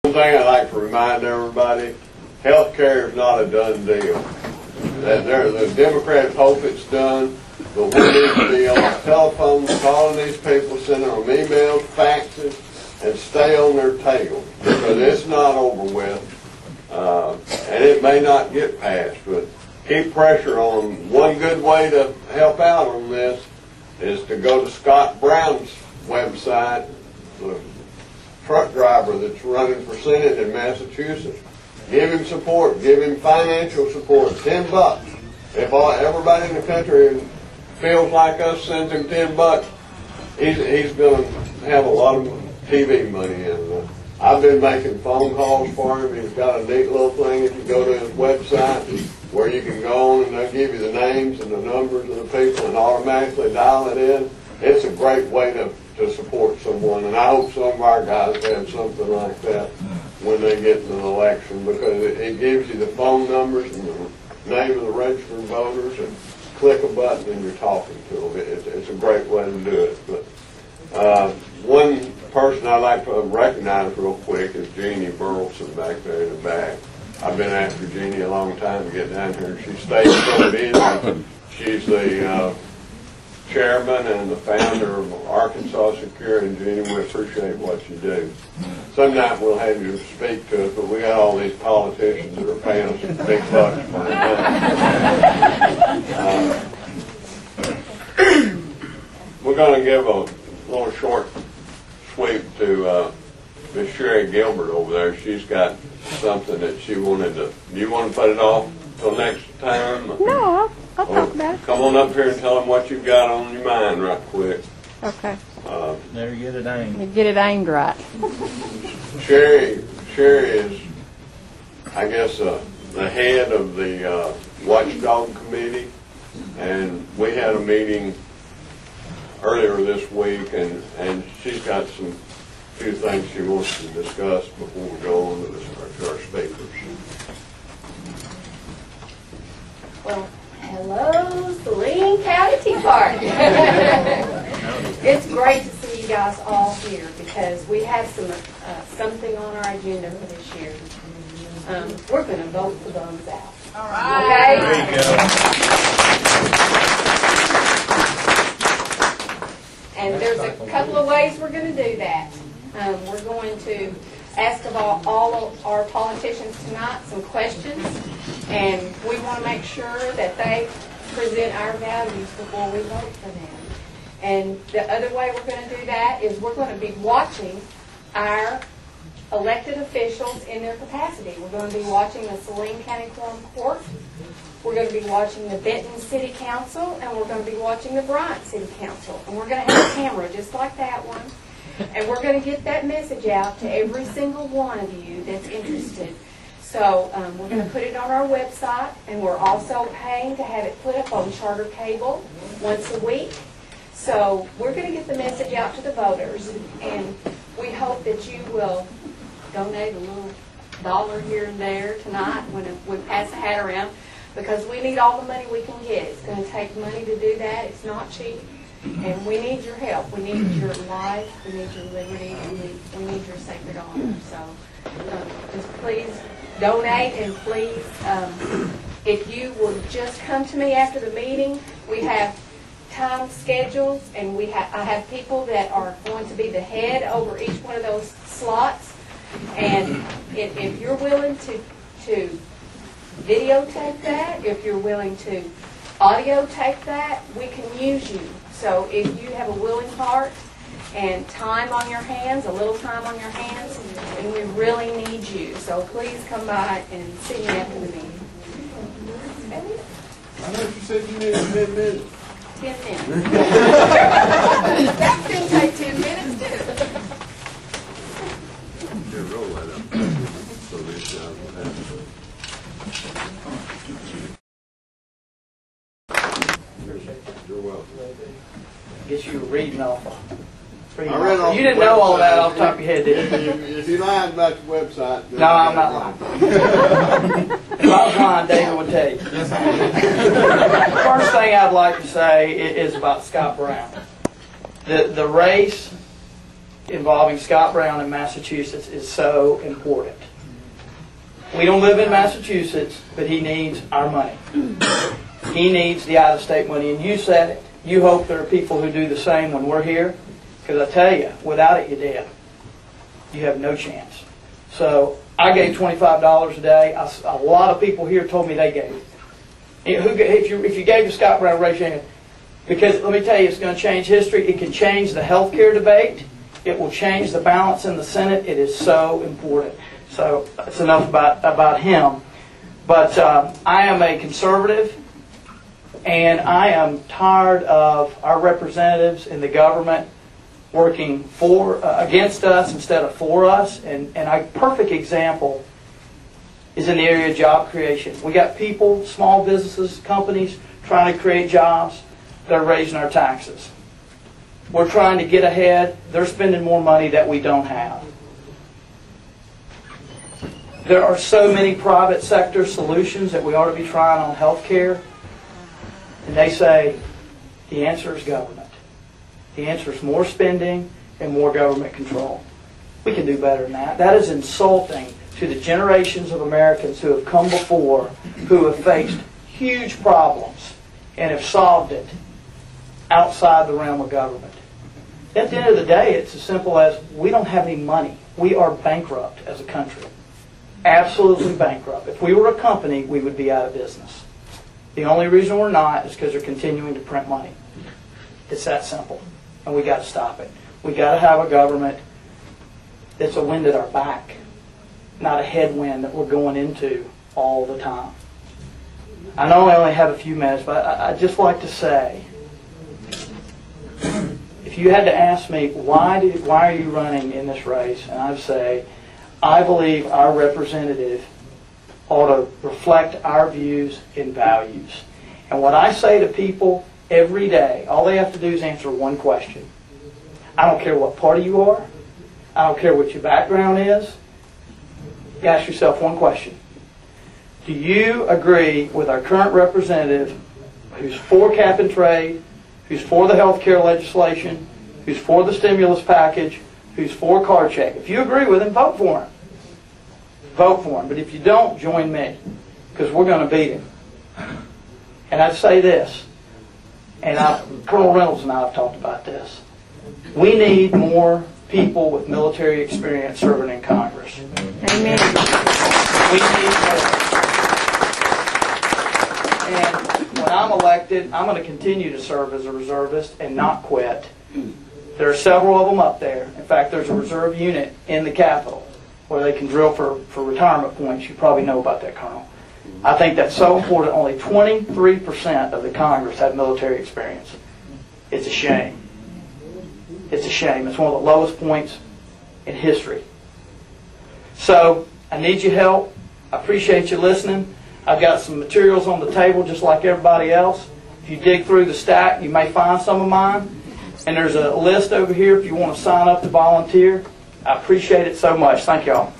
One thing I'd like to remind everybody, health care is not a done deal. The Democrats hope it's done, but we need to be on the telephone calling these people, sending them emails, faxes, and stay on their tail, because it's not over with, and it may not get passed, but keep pressure on them. One good way to help out on this is to go to Scott Brown's website, the truck driver that's running for Senate in Massachusetts. Give him support. Give him financial support. $10. If everybody in the country feels like us sends him $10, he's going to have a lot of TV money in. I've been making phone calls for him. He's got a neat little thing if you go to his website where you can go on and they'll give you the names and the numbers of the people and automatically dial it in. It's a great way to support someone, and I hope some of our guys have something like that when they get to an election, because it gives you the phone numbers and the name of the registered voters, and click a button and you're talking to them. It's a great way to do it. But one person I'd like to recognize real quick is Jeannie Burleson back there in the back. I've been after Jeannie a long time to get down here. She stays so busy. She's the chairman and the founder of Arkansas Secure, and Jeannie, we appreciate what you do. Sometime we'll have you speak to us, but we got all these politicians that are paying us big bucks for it. We're going to give a little short sweep to Miss Sherry Gilbert over there. She's got something that she wanted to. Do you want to put it off till next time? No, I'll talk about it. Come on up here and tell them what you've got on your mind right quick. Okay. Never get it aimed. You get it aimed right. Sherry is, I guess, the head of the Watchdog Committee, and we had a meeting earlier this week, and she's got some few things she wants to discuss before we go on to our speakers. Well, hello, Saline Tea Party. It's great to see you guys all here because we have something on our agenda for this year. We're going to vote the bums out. All right. Okay? There you go. And there's a couple of ways we're going to do that. We're going to ask of all of our politicians tonight some questions, and we want to make sure that they present our values before we vote for them. And the other way we're going to do that is we're going to be watching our elected officials in their capacity. We're going to be watching the Saline County Quorum Court. We're going to be watching the Benton City Council, and we're going to be watching the Bryant City Council. And we're going to have a camera just like that one. And we're going to get that message out to every single one of you that's interested. So we're going to put it on our website, and we're also paying to have it put up on charter cable once a week. So we're going to get the message out to the voters, and we hope that you will donate a little dollar here and there tonight when we pass the hat around, because we need all the money we can get. It's going to take money to do that. It's not cheap. And we need your help. We need your life. We need your liberty. And we need your sacred honor. So just please donate, and please, if you will just come to me after the meeting, we have time schedules, and I have people that are going to be the head over each one of those slots. And if you're willing to videotape that, if you're willing to audio tape that, we can use you. So if you have a willing heart and time on your hands, a little time on your hands, then we really need you. So please come by and see me after the meeting. I know you said you needed 10 minutes. 10 minutes. That can take 10 minutes too. Yeah, roll that up. So these guys will have to. You're welcome. Guess you were reading off. I read off You didn't know all that off the top of your head, did you? If you lied about your website, No, I'm not lying. If I was lying, David would tell you. First thing I'd like to say is about Scott Brown. The race involving Scott Brown in Massachusetts is so important. We don't live in Massachusetts, but he needs our money. He needs the out-of-state money, and you said it. You hope there are people who do the same when we're here, because I tell you, without it, you're dead. You have no chance. So I gave $25 a day. A lot of people here told me they gave. If you gave to Scott Brown, raise your hand. Because let me tell you, it's going to change history. It can change the health care debate. It will change the balance in the Senate. It is so important. So that's enough about him. But I am a conservative, and I am tired of our representatives in the government working against us instead of for us. And a perfect example is in the area of job creation. We got people, small businesses, companies trying to create jobs. They're raising our taxes. We're trying to get ahead. They're spending more money that we don't have. There are so many private sector solutions that we ought to be trying on health care. And they say the answer is government. The answer is more spending and more government control. We can do better than that. That is insulting to the generations of Americans who have come before, who have faced huge problems and have solved it outside the realm of government. At the end of the day, it's as simple as we don't have any money. We are bankrupt as a country. Absolutely bankrupt. If we were a company, we would be out of business. The only reason we're not is because they're continuing to print money. It's that simple. And we got to stop it. We got to have a government that's a wind at our back, not a headwind that we're going into all the time. I know I only have a few minutes, but I'd just like to say, if you had to ask me, why are you running in this race? And I'd say, I believe our representative ought to reflect our views and values. And what I say to people every day, all they have to do is answer one question. I don't care what party you are. I don't care what your background is. You ask yourself one question. Do you agree with our current representative who's for cap and trade, who's for the health care legislation, who's for the stimulus package, who's for card check? If you agree with him, vote for him. Vote for him. But if you don't, join me, because we're going to beat him. And I'd say this, and Colonel Reynolds and I have talked about this. We need more people with military experience serving in Congress. Amen. We need more. And when I'm elected, I'm going to continue to serve as a reservist and not quit. There are several of them up there. In fact, there's a reserve unit in the Capitol where they can drill for retirement points. You probably know about that, Colonel. I think that's so important. Only 23% of the Congress have military experience. It's a shame. It's a shame. It's one of the lowest points in history. So, I need your help. I appreciate you listening. I've got some materials on the table just like everybody else. If you dig through the stack, you may find some of mine. And there's a list over here if you want to sign up to volunteer. I appreciate it so much. Thank y'all.